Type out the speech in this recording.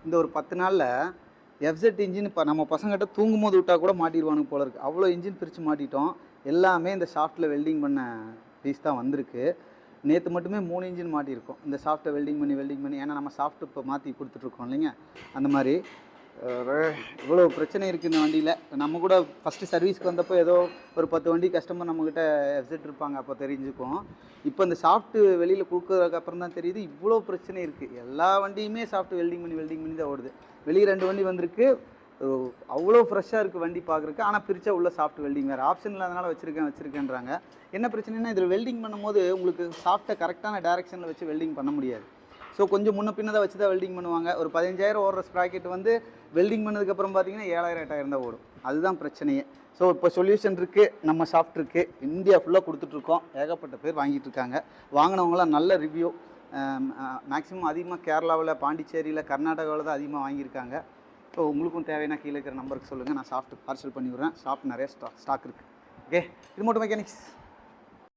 இந்த ஒரு 10 நாளில் எஃப்செட் இன்ஜின் இப்போ நம்ம பசங்கிட்ட தூங்கும் போது விட்டால் கூட மாட்டிடுவானுங்க போல இருக்குது. அவ்வளோ இன்ஜின் பிரித்து மாட்டிட்டோம். எல்லாமே இந்த ஷாஃப்ட்டில் வெல்டிங் பண்ண பீஸ் தான் வந்திருக்கு. நேற்று மட்டுமே 3 இன்ஜின் மாட்டியிருக்கோம். இந்த ஷாஃப்ட்டை வெல்டிங் பண்ணி ஏன்னா நம்ம ஷாஃப்ட் இப்போ மாற்றி கொடுத்துட்ருக்கோம் இல்லைங்க. அந்த மாதிரி இவ்வளோ பிரச்சனை இருக்குது இந்த வண்டியில். நம்ம கூட ஃபஸ்ட்டு சர்வீஸ்க்கு வந்தப்போ ஏதோ ஒரு 10 வண்டி கஸ்டமர் நம்மக்கிட்ட எஃப்செட் இருப்பாங்க, அப்போ தெரிஞ்சுக்கும். இப்போ இந்த சாஃப்ட்டு வெளியில் கொடுக்குறதுக்கு அப்புறம் தான் தெரியுது இவ்வளோ பிரச்சனை இருக்குது. எல்லா வண்டியுமே சாஃப்ட் வெல்டிங் பண்ணி தான் ஓடுது. வெளியே 2 வண்டி வந்திருக்கு. அவ்வளோ ஃப்ரெஷ்ஷாக இருக்குது வண்டி பார்க்குறக்கு. ஆனால் பிரித்தா உள்ள சாஃப்ட் வெல்டிங் வேறு ஆப்ஷன் இல்லாதனால வச்சுருக்கேன்றாங்க. என்ன பிரச்சனைனா இதில் வெல்டிங் பண்ணும்போது உங்களுக்கு சாஃப்ட்டை கரெக்டான டைரெக்ஷனில் வச்சு வெல்டிங் பண்ண முடியாது. ஸோ கொஞ்சம் முன்ன பின்ன தான் வச்சு தான் வெல்டிங் பண்ணுவாங்க. ஒரு 15,000 ஓடுற ஸ்ப்ராக்கெட் வந்து வெல்டிங் பண்ணதுக்கப்புறம் பார்த்தீங்கன்னா 7,000 8,000 தான் ஓடும். அதுதான் பிரச்சனையே. ஸோ இப்போ சொல்யூஷன் இருக்குது, நம்ம சாஃப்ட் இருக்குது, இந்தியா ஃபுல்லாக கொடுத்துட்ருக்கோம். ஏகப்பட்ட பேர் வாங்கிட்டு இருக்காங்க. வாங்கினவங்களாம் நல்ல ரிவ்யூ. மேக்ஸிமம் அதிகமாக கேரளாவில், பாண்டிச்சேரியில், கர்நாடகாவில் தான் அதிகமாக வாங்கியிருக்காங்க. ஸோ உங்களுக்கும் தேவையான கீழே இருக்கிற நம்பருக்கு சொல்லுங்கள், நான் சாஃப்ட் பார்சல் பண்ணி விட்றேன். சாஃப்ட் நிறைய ஸ்டாக் இருக்குது. ஓகே, இது மட்டும் மெக்கானிக்ஸ்.